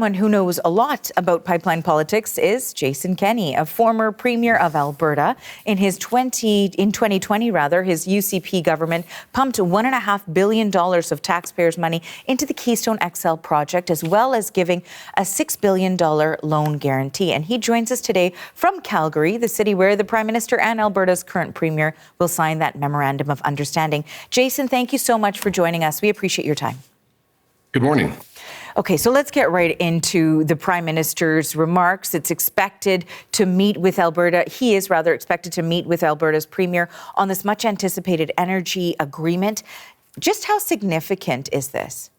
Someone who knows a lot about pipeline politics is Jason Kenney, a former Premier of Alberta. In 2020, his UCP government pumped $1.5 billion of taxpayers' money into the Keystone XL project, as well as giving a $6 billion loan guarantee. And he joins us today from Calgary, the city where the Prime Minister and Alberta's current Premier will sign that memorandum of understanding. Jason, thank you so much for joining us. We appreciate your time. Good morning. Okay, so let's get right into the Prime Minister's remarks. It's expected to meet with Alberta. He is rather expected to meet with Alberta's Premier on this much anticipated energy agreement. Just how significant is this?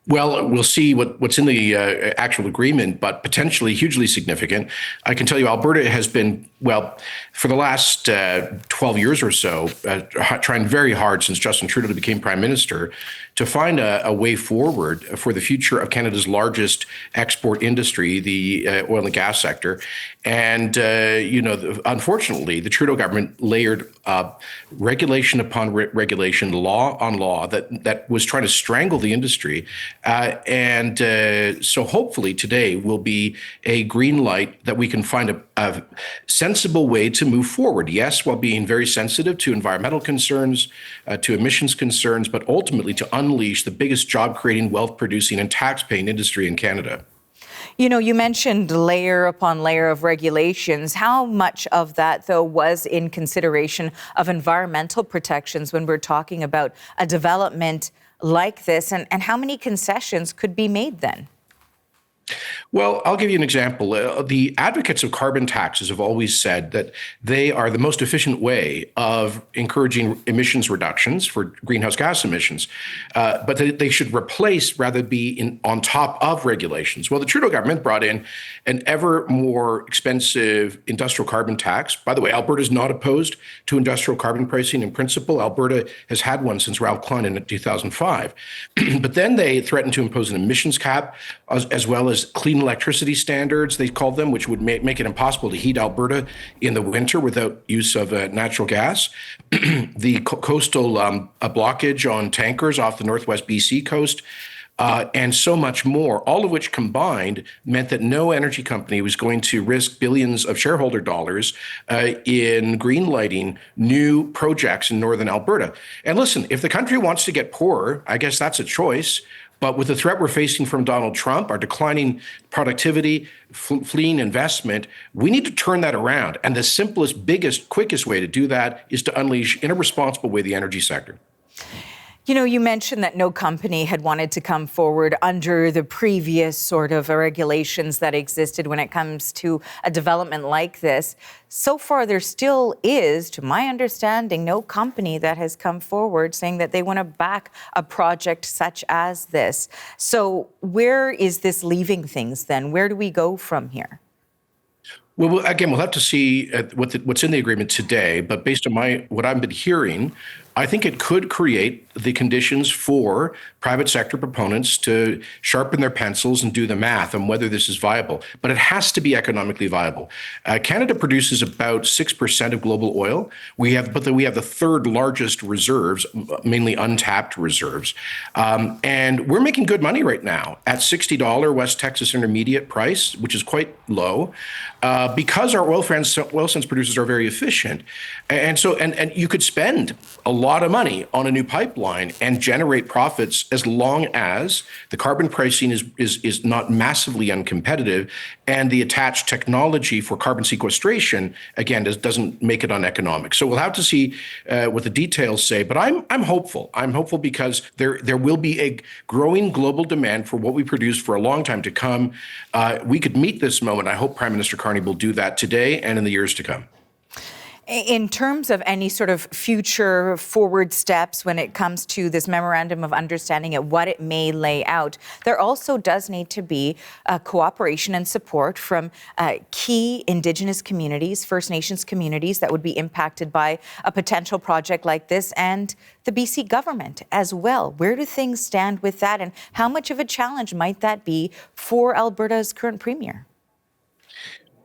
Well, we'll see what's in the actual agreement, but potentially hugely significant. I can tell you Alberta has been, well, for the last 12 years or so, trying very hard since Justin Trudeau became Prime Minister to find a way forward for the future of Canada's largest export industry, the oil and gas sector. And, unfortunately, the Trudeau government layered regulation upon regulation, law on law that was trying to strangle the industry. So hopefully today will be a green light that we can find a sensible way to move forward. Yes, while being very sensitive to environmental concerns, to emissions concerns, but ultimately to unleash the biggest job-creating, wealth-producing, and tax-paying industry in Canada. You know, you mentioned layer upon layer of regulations. How much of that, though, was in consideration of environmental protections when we're talking about a development like this? And how many concessions could be made then? Well, I'll give you an example. The advocates of carbon taxes have always said that they are the most efficient way of encouraging emissions reductions for greenhouse gas emissions, but they should replace rather be on top of regulations. Well, the Trudeau government brought in an ever more expensive industrial carbon tax. By the way, Alberta is not opposed to industrial carbon pricing in principle. Alberta has had one since Ralph Klein in 2005. But then they threatened to impose an emissions cap as well as clean electricity standards, they called them, which would make it impossible to heat Alberta in the winter without use of natural gas. The coastal blockage on tankers off the northwest BC coast, and so much more, all of which combined meant that no energy company was going to risk billions of shareholder dollars in greenlighting new projects in northern Alberta. And listen, if the country wants to get poorer, I guess that's a choice. But with the threat we're facing from Donald Trump, our declining productivity, fleeing investment, we need to turn that around. And the simplest, biggest, quickest way to do that is to unleash, in a responsible way, the energy sector. You know, you mentioned that no company had wanted to come forward under the previous sort of regulations that existed when it comes to a development like this. So far, there still is, to my understanding, no company that has come forward saying that they want to back a project such as this. So where is this leaving things then? Where do we go from here? Well, again, we'll have to see what's in the agreement today. But based on what I've been hearing, I think it could create the conditions for private sector proponents to sharpen their pencils and do the math on whether this is viable. But it has to be economically viable. Canada produces about 6% of global oil. We have the third largest reserves, mainly untapped reserves. And we're making good money right now at $60 West Texas Intermediate price, which is quite low, because our oil sands producers are very efficient. And so you could spend a lot of money on a new pipeline and generate profits as long as the carbon pricing is not massively uncompetitive and the attached technology for carbon sequestration, again, doesn't make it uneconomic. So we'll have to see what the details say, but I'm hopeful. I'm hopeful because there will be a growing global demand for what we produce for a long time to come. We could meet this moment. I hope Prime Minister Carney will do that today and in the years to come. In terms of any sort of future forward steps when it comes to this memorandum of understanding and what it may lay out, there also does need to be cooperation and support from key Indigenous communities, First Nations communities that would be impacted by a potential project like this, and the BC government as well. Where do things stand with that, and how much of a challenge might that be for Alberta's current Premier?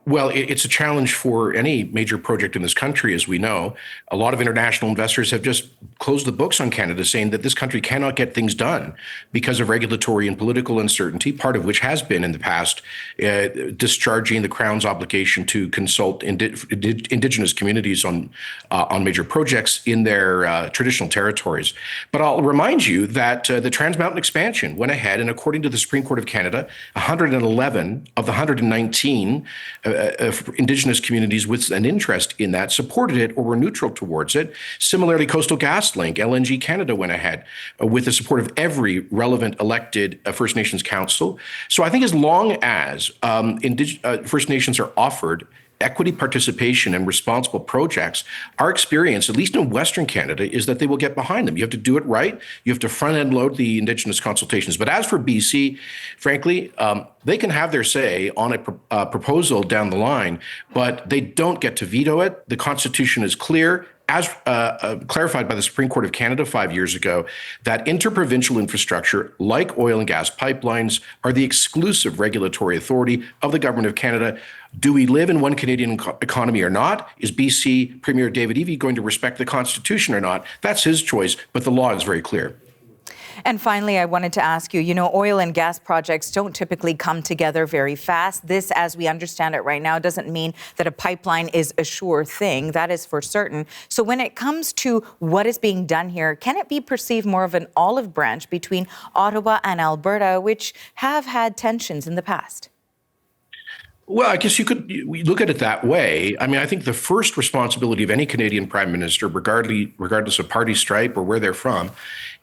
Well, it's a challenge for any major project in this country, as we know. A lot of international investors have just closed the books on Canada, saying that this country cannot get things done because of regulatory and political uncertainty, part of which has been in the past discharging the Crown's obligation to consult Indigenous communities on major projects in their traditional territories. But I'll remind you that the Trans Mountain expansion went ahead, and according to the Supreme Court of Canada, 111 of the 119 Indigenous communities with an interest in that supported it or were neutral towards it. Similarly, Coastal GasLink, LNG Canada went ahead with the support of every relevant elected First Nations council. So I think as long as First Nations are offered equity participation and responsible projects, our experience, at least in Western Canada, is that they will get behind them. You have to do it right. You have to front-end load the Indigenous consultations. But as for BC, frankly, they can have their say on a proposal down the line, but they don't get to veto it. The Constitution is clear, as clarified by the Supreme Court of Canada 5 years ago, that interprovincial infrastructure like oil and gas pipelines are the exclusive regulatory authority of the Government of Canada. Do we live in one Canadian economy or not? Is BC Premier David Eby going to respect the Constitution or not? That's his choice, but the law is very clear. And finally, I wanted to ask you, oil and gas projects don't typically come together very fast. This, as we understand it right now, doesn't mean that a pipeline is a sure thing. That is for certain. So when it comes to what is being done here, can it be perceived more of an olive branch between Ottawa and Alberta, which have had tensions in the past? Well, I guess you could look at it that way. I mean, I think the first responsibility of any Canadian Prime Minister, regardless of party stripe or where they're from,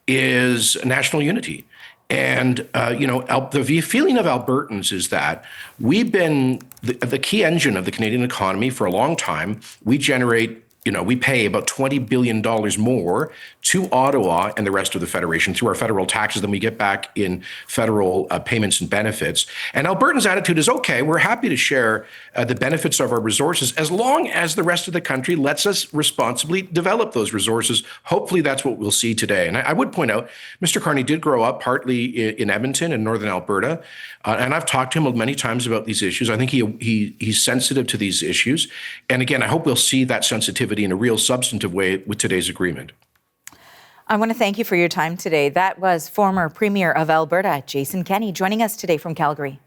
is national unity. And, the feeling of Albertans is that we've been the key engine of the Canadian economy for a long time. We generate, we pay about $20 billion more to Ottawa and the rest of the Federation through our federal taxes than we get back in federal payments and benefits. And Albertans' attitude is, okay, we're happy to share the benefits of our resources as long as the rest of the country lets us responsibly develop those resources. Hopefully that's what we'll see today. And I would point out, Mr. Carney did grow up partly in Edmonton in northern Alberta. And I've talked to him many times about these issues. I think he's sensitive to these issues. And again, I hope we'll see that sensitivity in a real substantive way with today's agreement. I want to thank you for your time today. That was former Premier of Alberta, Jason Kenney, joining us today from Calgary.